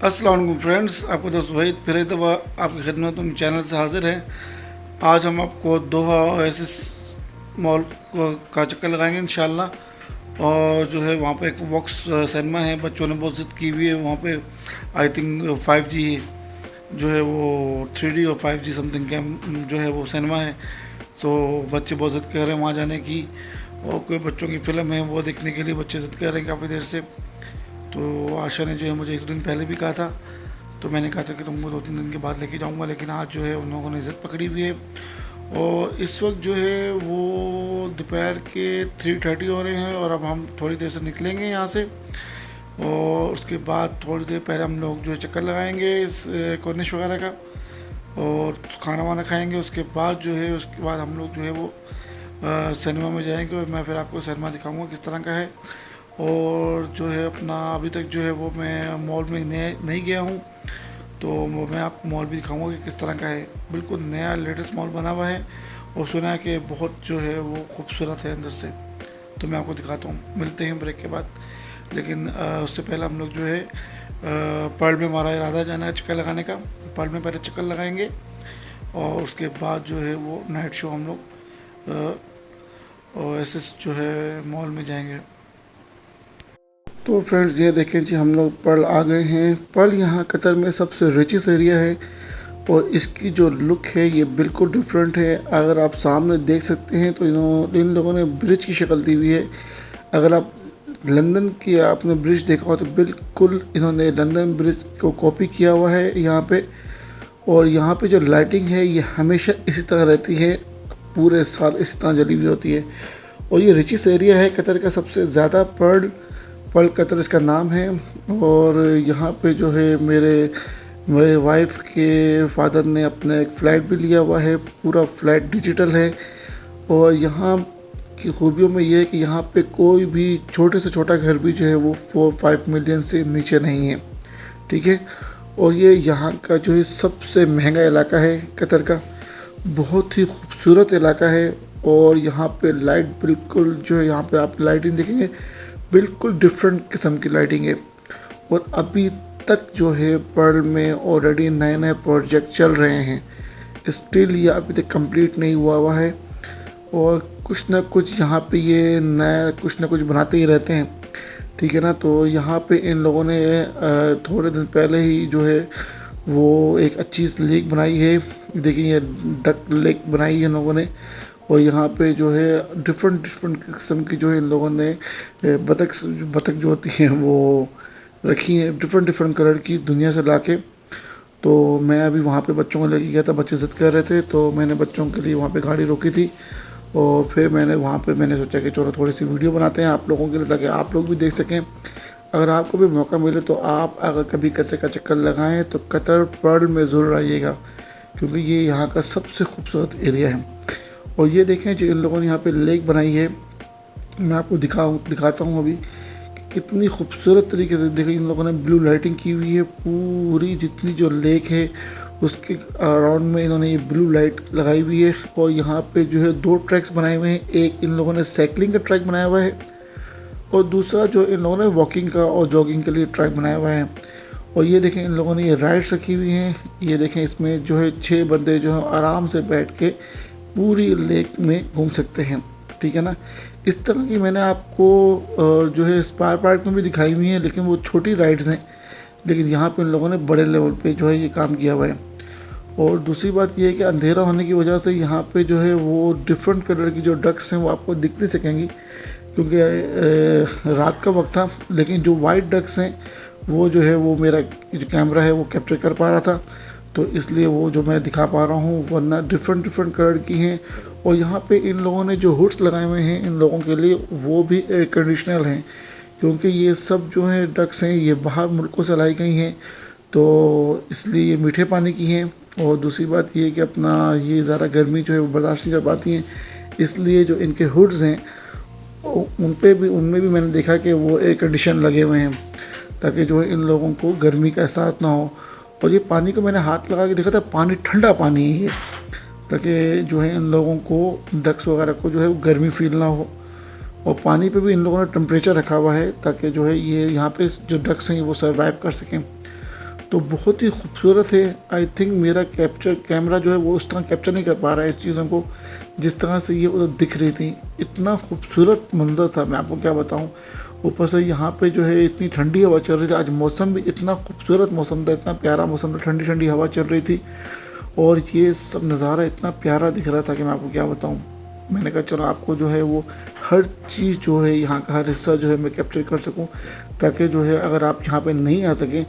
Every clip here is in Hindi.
अस्सलाम वालेकुम फ्रेंड्स, आपको दोस्त वहीद फिर एक दफ़ा आपकी खिदमत में चैनल से हाजिर है। आज हम आपको दोहा ओएसिस मॉल का चक्कर लगाएंगे इंशाल्लाह। और जो है वहाँ पे एक वॉक्स सिनेमा है, बच्चों ने बहुत ज़िद की हुई है वहाँ पे। आई थिंक 5G जो है वो 3D और 5G समथिंग का जो है वो सिनेमा है। तो बच्चे बहुत ज़िद कर रहे हैं वहाँ जाने की, और कोई बच्चों की फ़िल्म है वो देखने के लिए बच्चे ज़िद कर रहे हैं काफ़ी देर से। तो आशा ने जो है मुझे 1-2 दिन पहले भी कहा था, तो मैंने कहा था कि तुमको 2-3 दिन के बाद लेके जाऊंगा, लेकिन आज जो है उन लोगों ने ज़िद पकड़ी हुई है। और इस वक्त जो है वो दोपहर के 3:30 हो रहे हैं, और अब हम थोड़ी देर से निकलेंगे यहाँ से। और उसके बाद थोड़ी देर पहले हम लोग जो है चक्कर लगाएंगे इस कॉर्निश वगैरह का, और खाना वाना खाएंगे। उसके बाद जो है उसके बाद हम लोग जो है वो सिनेमा में जाएंगे, और मैं फिर आपको सिनेमा दिखाऊंगा किस तरह का है। और जो है अपना अभी तक जो है वो मैं मॉल में नहीं गया हूँ, तो वो मैं आपको मॉल भी दिखाऊंगा कि किस तरह का है। बिल्कुल नया लेटेस्ट मॉल बना हुआ है, और सुना है कि बहुत जो है वो खूबसूरत है अंदर से। तो मैं आपको दिखाता हूँ, मिलते हैं ब्रेक के बाद। लेकिन उससे पहले हम लोग जो है पर्ल में हमारा इरादा है जाना है चक्कर लगाने का। पर्ल में पहले चक्कर लगाएंगे, और उसके बाद जो है वो नाइट शो हम लोग ओएसिस जो है मॉल में जाएंगे। तो फ्रेंड्स ये देखें जी, हम लोग पर्ल आ गए हैं। पर्ल यहाँ कतर में सबसे रिचेस्ट एरिया है, और इसकी जो लुक है ये बिल्कुल डिफरेंट है। अगर आप सामने देख सकते हैं तो इन लोगों ने ब्रिज की शक्ल दी हुई है। अगर आप लंदन की आपने ब्रिज देखा हो तो बिल्कुल इन्होंने लंदन ब्रिज को कॉपी किया हुआ है यहाँ पे। और यहाँ पे जो लाइटिंग है ये हमेशा इसी तरह रहती है, पूरे साल इसी तरह जली हुई होती है। और ये रिचेस्ट एरिया है कतर का सबसे ज़्यादा। पर्ल पर्ल कतर इसका नाम है। और यहाँ पे जो है मेरे वाइफ के फादर ने अपना एक फ़्लैट भी लिया हुआ है, पूरा फ्लैट डिजिटल है। और यहाँ की खूबियों में ये है कि यहाँ पे कोई भी छोटे से छोटा घर भी जो है वो 4-5 मिलियन से नीचे नहीं है, ठीक है। और ये यहाँ का जो है सबसे महंगा इलाका है कतर का, बहुत ही खूबसूरत इलाका है। और यहाँ पे लाइट बिल्कुल जो है, यहाँ पे आप लाइटिंग देखेंगे बिल्कुल डिफरेंट किस्म की लाइटिंग है। और अभी तक जो है पर्ल में ऑलरेडी नए नए प्रोजेक्ट चल रहे हैं, स्टिल ये अभी तक कंप्लीट नहीं हुआ है। और कुछ ना कुछ यहाँ पे ये नया कुछ ना कुछ बनाते ही रहते हैं, ठीक है ना। तो यहाँ पे इन लोगों ने थोड़े दिन पहले ही जो है वो एक अच्छी लेक बनाई है। देखिए ये डक लेक बनाई है इन लोगों ने। और यहाँ पे जो है डिफरेंट डिफरेंट किस्म की जो है इन लोगों ने बतख जो होती हैं वो रखी हैं, डिफरेंट डिफरेंट कलर की दुनिया से लाके। तो मैं अभी वहाँ पे बच्चों को लेके गया था, बच्चे ज़िद कर रहे थे, तो मैंने बच्चों के लिए वहाँ पे गाड़ी रोकी थी। और फिर मैंने सोचा कि चलो थोड़ी सी वीडियो बनाते हैं आप लोगों के लिए, ताकि आप लोग भी देख सकें। अगर आपको भी मौका मिले तो आप अगर कभी कतर का चक्कर लगाएं तो कतर पर्ल में ज़रूर आइएगा, क्योंकि ये यहाँ का सबसे खूबसूरत एरिया है। और ये देखें जो इन लोगों ने यहाँ पे लेक बनाई है, मैं आपको दिखाता हूँ अभी कि कितनी खूबसूरत तरीके से। देखिए इन लोगों ने ब्लू लाइटिंग की हुई है, पूरी जितनी जो लेक है उसके अराउंड में इन्होंने ये ब्लू लाइट लगाई हुई है। और यहाँ पे जो है 2 ट्रैक्स बनाए हुए हैं, एक इन लोगों ने साइकिलिंग का ट्रैक बनाया हुआ है, और दूसरा जो इन लोगों ने वॉकिंग का और जॉगिंग के लिए ट्रैक बनाया हुआ है। और ये देखें इन लोगों ने ये राइड्स रखी हुई हैं। ये देखें इसमें जो है 6 बंदे जो है आराम से बैठ के पूरी लेक में घूम सकते हैं, ठीक है ना। इस तरह की मैंने आपको जो है स्पार पार्क में भी दिखाई हुई है, लेकिन वो छोटी राइड्स हैं। लेकिन यहाँ पे इन लोगों ने बड़े लेवल पे जो है ये काम किया हुआ है। और दूसरी बात ये है कि अंधेरा होने की वजह से यहाँ पे जो है वो डिफरेंट कलर की जो डक्स हैं वो आपको दिख नहीं सकेंगी, क्योंकि रात का वक्त था। लेकिन जो वाइट डक्स हैं वो जो है वो मेरा जो कैमरा है वो कैप्चर कर पा रहा था, तो इसलिए वो जो मैं दिखा पा रहा हूँ, वरना डिफरेंट डिफरेंट कलर की हैं। और यहाँ पे इन लोगों ने जो हुड्स लगाए हुए हैं इन लोगों के लिए, वो भी एयर कंडीशनल हैं, क्योंकि ये सब जो है डक्स हैं ये बाहर मुल्कों से लाई गई हैं, तो इसलिए ये मीठे पानी की हैं। और दूसरी बात ये है कि अपना ये ज़्यादा गर्मी जो है वो बर्दाश्त नहीं कर पाती हैं, इसलिए जो इनके हुड्स हैं उनमें भी मैंने देखा कि वो एयर कंडीशन लगे हुए हैं, ताकि जो है इन लोगों को गर्मी का एहसास ना हो। और ये पानी को मैंने हाथ लगा के देखा था, पानी ठंडा पानी है ये, ताकि जो है इन लोगों को डक्स वगैरह को जो है वो गर्मी फील ना हो। और पानी पे भी इन लोगों ने टेम्परेचर रखा हुआ है, ताकि जो है ये यहाँ पे जो डक्स हैं वो सर्वाइव कर सकें। तो बहुत ही खूबसूरत है। आई थिंक मेरा कैमरा जो है वो उस तरह कैप्चर नहीं कर पा रहा है इस चीज़ों को जिस तरह से ये उधर दिख रही थी। इतना खूबसूरत मंजर था, मैं आपको क्या बताऊं। ऊपर से यहाँ पे जो है इतनी ठंडी हवा चल रही थी, आज मौसम भी इतना खूबसूरत मौसम था, इतना प्यारा मौसम था, ठंडी ठंडी हवा चल रही थी और ये सब नज़ारा इतना प्यारा दिख रहा था कि मैं आपको क्या बताऊँ। मैंने कहा चलो आपको जो है वो हर चीज़ जो है यहाँ का हर हिस्सा जो है मैं कैप्चर कर सकूँ, ताकि जो है अगर आप यहाँ पे नहीं आ सकें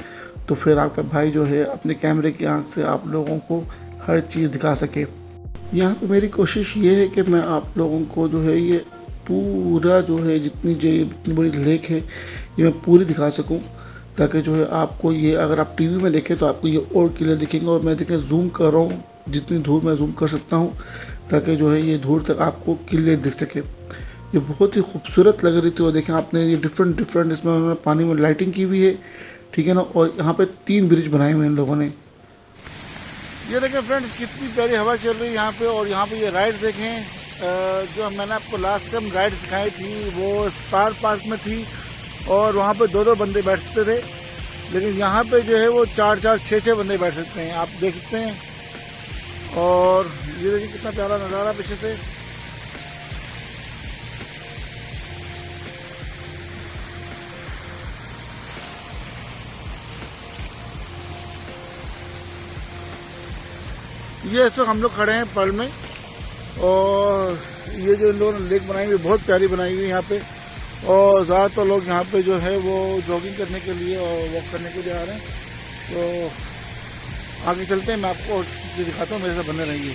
तो फिर आपका भाई जो है अपने कैमरे की आंख से आप लोगों को हर चीज़ दिखा सके। यहाँ पे मेरी कोशिश ये है कि मैं आप लोगों को जो है ये पूरा जो है जितनी बड़ी लेक है ये मैं पूरी दिखा सकूँ, ताकि जो है आपको ये अगर आप टीवी में देखें तो आपको ये और क्लियर दिखेंगे। और मैं देखें जूम कर रहा हूँ, जितनी दूर मैं जूम कर सकता हूँ ताकि जो है ये दूर तक आपको क्लियर दिख सके। ये बहुत ही खूबसूरत लग रही थी। और देखें आपने ये डिफरेंट इसमें उन्होंने पानी में लाइटिंग की हुई है, ठीक है ना। और यहाँ पे 3 ब्रिज बनाए हुए हैं इन लोगों ने। ये देखें फ्रेंड्स कितनी प्यारी हवा चल रही है यहाँ पे। और यहाँ पे ये राइड्स देखें, जो मैंने आपको लास्ट टाइम राइड्स दिखाई थी वो स्टार पार्क में थी और वहाँ पे 2-2 बंदे बैठ सकते थे, लेकिन यहाँ पे जो है वो 4-4, 6-6 बंदे बैठ सकते हैं, आप देख सकते हैं। और ये देखिए कितना प्यारा नज़ारा पीछे से। ये इस वक्त हम लोग खड़े हैं पर्ल में और ये जो इन लोगों ने लेक बनाई हुई बहुत प्यारी बनाई हुई है यहाँ पे। और ज़्यादातर लोग यहाँ पे जो है वो जॉगिंग करने के लिए और वॉक करने के लिए आ रहे हैं। तो आगे चलते हैं, मैं आपको दिखाता हूँ, मेरे साथ बने रहिए।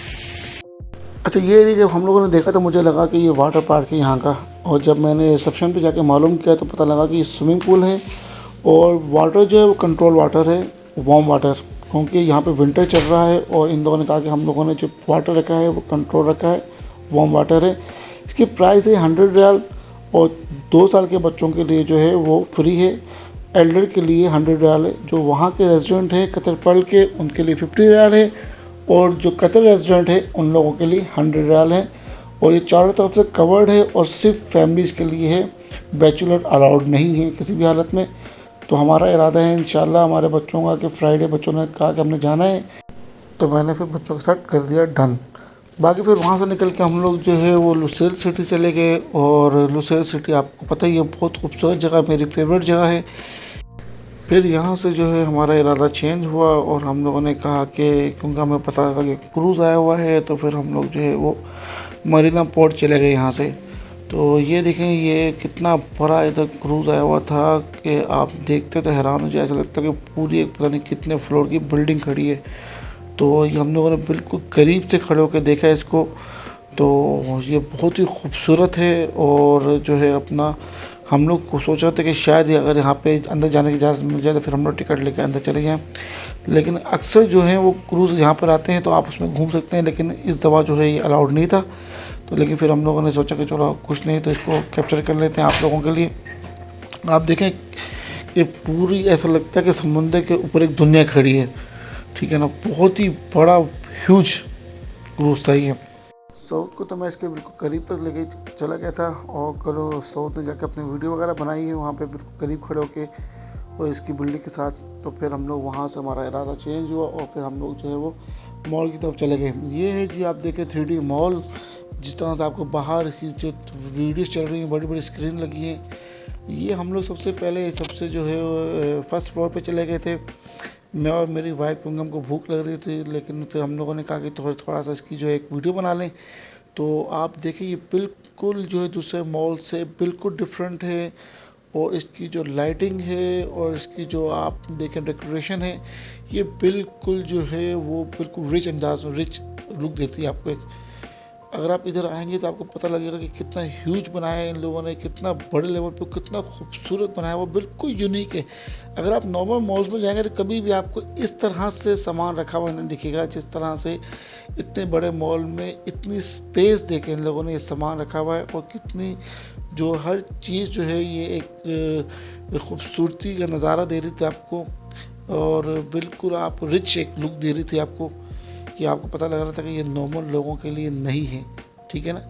अच्छा ये एरिया जब हम लोगों ने देखा तो मुझे लगा कि ये वाटर पार्क है यहाँ का, और जब मैंने रिसेप्शन पे जाके मालूम किया तो पता लगा कि ये स्विमिंग पूल है और वाटर जो है वो कंट्रोल वाटर है, वार्म वाटर, क्योंकि यहाँ पे विंटर चल रहा है। और इन लोगों ने कहा कि हम लोगों ने जो वाटर रखा है वो कंट्रोल रखा है, वार्म वाटर है। इसकी प्राइस है 100 रियाल और 2 साल के बच्चों के लिए जो है वो फ्री है, एल्डर के लिए 100 रियाल है। जो वहाँ के रेजिडेंट है कतर पर्ल के उनके लिए 50 रियाल है और जो कतर रेजिडेंट है उन लोगों के लिए 100 रियाल है। और ये चारों तरफ से कवर्ड है और सिर्फ फैमिलीज़ के लिए है, बैचलर अलाउड नहीं है किसी भी हालत में। तो हमारा इरादा है इंशाल्लाह हमारे बच्चों का कि फ्राइडे बच्चों ने कहा कि हमने जाना है, तो मैंने फिर बच्चों के साथ कर दिया डन। बाकी फिर वहाँ से निकल के हम लोग जो है वो लुसेल सिटी चले गए। और लुसेल सिटी आपको पता ही है बहुत खूबसूरत जगह, मेरी फेवरेट जगह है। फिर यहाँ से जो है हमारा इरादा चेंज हुआ और हम लोगों ने कहा कि क्योंकि हमें पता था कि क्रूज़ आया हुआ है, तो फिर हम लोग जो है वो मरीना पोर्ट चले गए यहाँ से। तो ये देखें ये कितना बड़ा इधर क्रूज़ आया हुआ था कि आप देखते तो हैरान हो जाए, ऐसा लगता है कि पूरी एक पता नहीं कितने फ्लोर की बिल्डिंग खड़ी है। तो ये हम लोगों ने बिल्कुल करीब से खड़े होकर देखा इसको, तो ये बहुत ही खूबसूरत है। और जो है अपना हम लोग को सोच रहे थे कि शायद अगर यहाँ पे अंदर जाने की इजाज़त मिल जाए तो फिर हम लोग टिकट लेकर अंदर चले जाएँ, लेकिन अक्सर जो है वो क्रूज़ यहाँ पर आते हैं तो आप उसमें घूम सकते हैं, लेकिन इस दफ़ा जो है ये अलाउड नहीं था। तो लेकिन फिर हम लोगों ने सोचा कि चलो कुछ नहीं तो इसको कैप्चर कर लेते हैं आप लोगों के लिए। आप देखें ये पूरी ऐसा लगता है कि समुद्र के ऊपर एक दुनिया खड़ी है, ठीक है ना। बहुत ही बड़ा ह्यूज क्रूज़ था ये। साउथ को तो मैं इसके बिल्कुल करीब तक लेके चला गया था और कल साउथ ने जाकर अपनी वीडियो वगैरह बनाई है वहाँ पे बिल्कुल करीब खड़े होके और इसकी बिल्डिंग के साथ। तो फिर हम लोग वहाँ से हमारा इरादा चेंज हुआ और फिर हम लोग जो है वो मॉल की तरफ चले गए। ये है जी आप देखें 3D मॉल, जिस तरह से आपको बाहर की जो वीडियोस चल रही हैं, बड़ी बड़ी स्क्रीन लगी है। ये हम लोग सबसे पहले सबसे जो है फर्स्ट फ्लोर पे चले गए थे, मैं और मेरी वाइफ, क्योंकि हमको भूख लग रही थी। लेकिन फिर हम लोगों ने कहा कि थोड़ा सा इसकी जो है एक वीडियो बना लें। तो आप देखिए ये बिल्कुल जो है दूसरे मॉल से बिल्कुल डिफरेंट है और इसकी जो लाइटिंग है और इसकी जो आप देखें डेकोरेशन है, ये बिल्कुल जो है वो बिल्कुल रिच अंदाज में रिच लुक देती है आपको एक। अगर आप इधर आएंगे तो आपको पता लगेगा कि कितना ह्यूज बनाया है इन लोगों ने, कितना बड़े लेवल पे कितना खूबसूरत बनाया हुआ, बिल्कुल यूनिक है। अगर आप नॉर्मल मॉल्स में जाएंगे तो कभी भी आपको इस तरह से सामान रखा हुआ नहीं दिखेगा, जिस तरह से इतने बड़े मॉल में इतनी स्पेस देके इन लोगों ने ये सामान रखा हुआ है। और कितनी जो हर चीज़ जो है ये एक खूबसूरती का नज़ारा दे रही थी आपको और बिल्कुल आप रिच एक लुक दे रही थी आपको, कि आपको पता लग रहा था कि ये नॉर्मल लोगों के लिए नहीं है, ठीक है ना।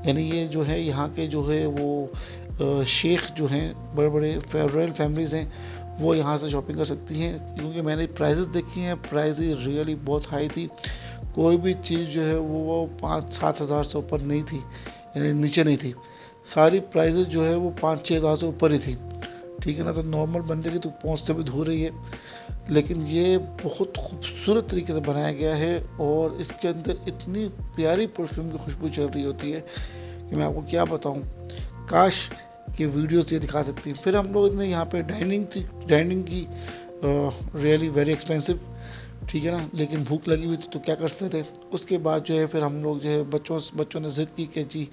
यानी ये जो है यहाँ के जो है वो शेख जो हैं, बड़े बड़े रॉयल फैमिलीज़ हैं, वो यहाँ से शॉपिंग कर सकती हैं, क्योंकि मैंने प्राइसेस देखी हैं, प्राइसेस रियली बहुत हाई थी। कोई भी चीज़ जो है वो 5-7 हज़ार से ऊपर नहीं थी, यानी नीचे नहीं थी। सारी प्राइसेस जो है वो 5-6 हज़ार से ऊपर ही थी, ठीक है ना। तो नॉर्मल बंदे की तो पहुँच से भी दूर रही है, लेकिन ये बहुत खूबसूरत तरीके से बनाया गया है और इसके अंदर इतनी प्यारी परफ्यूम की खुशबू चल रही होती है कि मैं आपको क्या बताऊँ। काश कि वीडियोस ये दिखा सकती। फिर हम लोग ने यहाँ पे डाइनिंग की, रियली वेरी एक्सपेंसिव, ठीक है ना, लेकिन भूख लगी हुई थी तो क्या कर सकते थे। उसके बाद जो है फिर हम लोग जो है बच्चों ने ज़िद की कि जी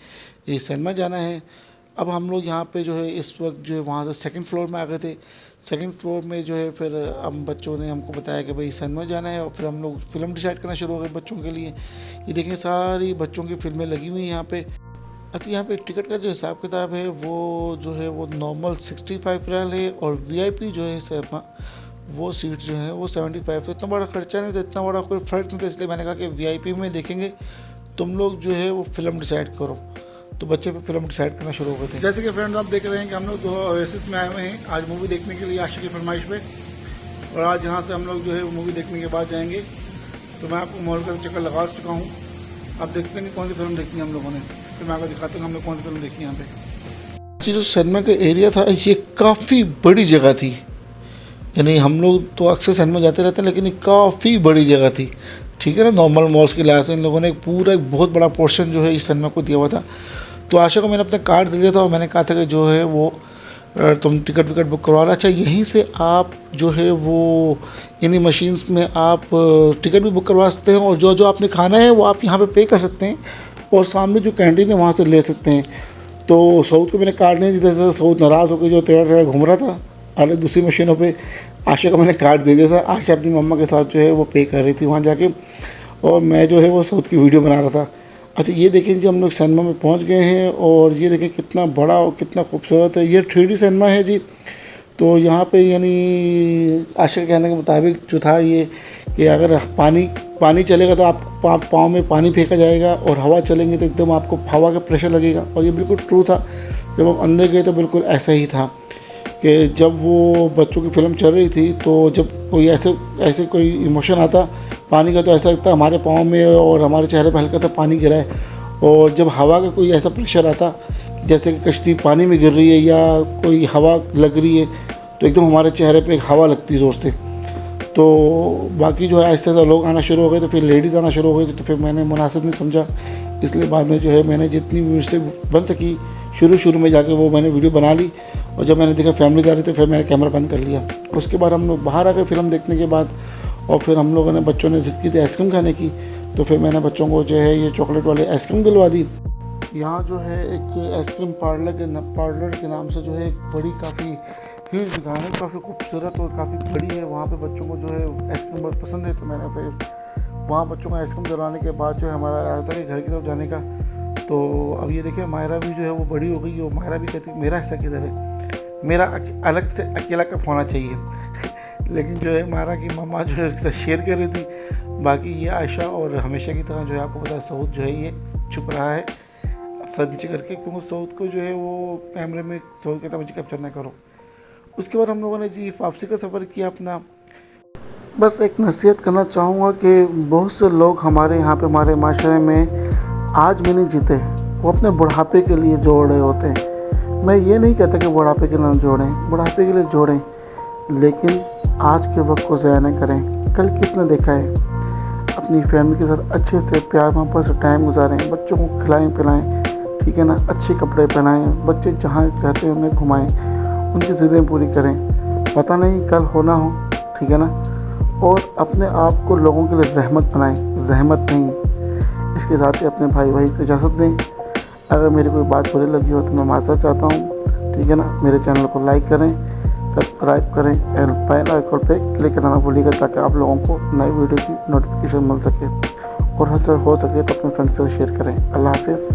ये सिनेमा जाना है। अब हम लोग यहाँ पे जो है इस वक्त जो है वहाँ से सेकंड फ्लोर में आ गए थे। सेकंड फ्लोर में जो है फिर हम बच्चों ने हमको बताया कि भाई सिनेमा जाना है, और फिर हम लोग फ़िल्म डिसाइड करना शुरू हो गए बच्चों के लिए। ये देखें सारी बच्चों की फ़िल्में लगी हुई हैं यहाँ पे। अच्छा, यहाँ पे टिकट का जो हिसाब किताब है वो जो है वो नॉर्मल 65 रियाल है, और वीआईपी जो है सिनेमा वो सीट जो है वो 75। तो इतना बड़ा खर्चा नहीं था, इतना बड़ा कोई फ़र्क नहीं था, इसलिए मैंने कहा कि वीआईपी में देखेंगे, तुम लोग जो है वो फ़िल्म डिसाइड करो। तो बच्चे फिर फिल्म डिसाइड करना शुरू हो गए थे। जैसे कि फ्रेंड्स आप देख रहे हैं कि हम लोग दोहा ओएसिस में आए हुए हैं आज मूवी देखने के लिए, आशिक की फरमाइश पे। और आज यहाँ से हम लोग जो है वो मूवी देखने के बाद जाएंगे। तो मैं आपको मॉल का चक्कर लगा चुका हूँ। अब देखते हैं कि कौन सी फिल्म देखी है हम लोगों ने, फिर मैं आपको दिखाता हूँ हम लोग कौन सी फिल्म देखी यहाँ पे। जो सिनेमा का एरिया था ये काफ़ी बड़ी जगह थी, यानी हम लोग तो अक्सर सिनेमा जाते रहते हैं, लेकिन ये काफ़ी बड़ी जगह थी, ठीक है ना। नॉर्मल मॉल्स के लिहाज से इन लोगों ने पूरा एक बहुत बड़ा पोर्शन जो है इस सिनेमा को दिया हुआ था। तो आशा को मैंने अपना कार्ड दे दिया था और मैंने कहा था कि जो है वो तुम टिकट विकट बुक करवा रहा। अच्छा, यहीं से आप जो है वो इन्हीं मशीन्स में आप टिकट भी बुक करवा सकते हैं, और जो जो आपने खाना है वो आप यहाँ पे पे कर सकते हैं, और सामने जो कैंटीन है वहाँ से ले सकते हैं। तो सऊद को मैंने कार्ड नहीं दिया था, सऊद नाराज़ होकर जो टेढ़ा घूम रहा था अलग दूसरी मशीनों पे। आशा को मैंने कार्ड दे दिया था, आशा अपनी मम्मा के साथ जो है वो पे कर रही थी वहाँ जाके, और मैं जो है वो सऊद की वीडियो बना रहा था। अच्छा, ये देखें जी हम लोग सिनेमा में पहुंच गए हैं, और ये देखें कितना बड़ा और कितना खूबसूरत है। ये 3D सिनेमा है जी। तो यहाँ पे यानी आशा के कहने के मुताबिक जो था ये कि अगर पानी चलेगा तो आप पाँव में पानी फेंका जाएगा, और हवा चलेंगे तो एकदम आपको हवा का प्रेशर लगेगा। और ये बिल्कुल ट्रू था। जब हम अंदर गए तो बिल्कुल ऐसा ही था कि जब वो बच्चों की फ़िल्म चल रही थी तो जब कोई ऐसे कोई इमोशन आता पानी का, तो ऐसा लगता है हमारे पाँव में और हमारे चेहरे पर हल्का सा पानी गिरा है। और जब हवा का कोई ऐसा प्रेशर आता, जैसे कि कश्ती पानी में गिर रही है या कोई हवा लग रही है, तो एकदम हमारे चेहरे पे एक हवा लगती है ज़ोर से। तो बाकी जो है ऐसे ऐसा लोग आना शुरू हो गए, तो फिर लेडीज़ आना शुरू हो गई, तो फिर मैंने मुनासिब नहीं समझा, इसलिए बाद में जो है मैंने जितनी वीडियो से बन सकी शुरू में जाके वो मैंने वीडियो बना ली। और जब मैंने देखा फैमिली आ रही तो फिर मैंने कैमरा बंद कर लिया। उसके बाद हम लोग बाहर आ गए फ़िल्म देखने के बाद, और फिर हम लोगों ने बच्चों ने ज़िद की थी आइसक्रीम खाने की, तो फिर मैंने बच्चों को जो है ये चॉकलेट वाली आइसक्रीम दिलवा दी। यहाँ जो है एक आइसक्रीम पार्लर के नाम से जो है एक बड़ी काफ़ी ह्यूज दुकान है, काफ़ी खूबसूरत और काफ़ी बड़ी है। वहाँ पे बच्चों को जो है आइसक्रीम बहुत पसंद है, तो मैंने फिर वहाँ बच्चों को आइसक्रीम दिलवाने के बाद जो है हमारा आया था कि घर की तरफ जाने का। तो अब ये देखिए मायरा भी जो है वो बड़ी हो गई, और मायरा भी कहती मेरा हिस्सा किधर है, मेरा अलग से अकेला कप होना चाहिए। लेकिन जो है मायरा की मम्मा जो है उसके साथ शेयर कर रही थी। बाकी ये आयशा और हमेशा की तरह जो है आपको पता है सऊद जो है ये छुप रहा है अब सर नीचे करके, क्योंकि सऊद को जो है वो कैमरे में सऊद कहता मुझे कैप्चर ना करो। उसके बाद हम लोगों ने जी वापसी का सफ़र किया अपना। बस एक नसीहत करना चाहूँगा कि बहुत से लोग हमारे यहाँ पे हमारे माशरे में आज भी नहीं जीते, वो अपने बुढ़ापे के लिए जोड़ रहे होते हैं। मैं ये नहीं कहता कि बुढ़ापे के लिए जोड़ें, बुढ़ापे के लिए जोड़ें, लेकिन आज के वक्त को ज़ाया न करें। कल किसने देखा है, अपनी फैमिली के साथ अच्छे से प्यार मोहब्बत से टाइम गुजारें, बच्चों को खिलाएं पिलाएं, ठीक है ना, अच्छे कपड़े पहनाएं, बच्चे जहाँ चाहते हैं उन्हें घुमाएं, उनकी ज़िद्दें पूरी करें, पता नहीं कल होना हो, ठीक है ना। और अपने आप को लोगों के लिए रहमत बनाएं, जहमत नहीं। इसके साथ ही अपने भाई को इजाज़त दें। अगर मेरी कोई बात बुरी लगी हो तो मैं माफ़ी चाहता हूँ, ठीक है ना। मेरे चैनल को लाइक करें, सब्सक्राइब करें, एंड बेल आइकन पे क्लिक करना भूलिएगा, ताकि आप लोगों को नई वीडियो की नोटिफिकेशन मिल सके, और हो सके तो अपने फ्रेंड्स से शेयर करें। अल्लाह हाफिज़।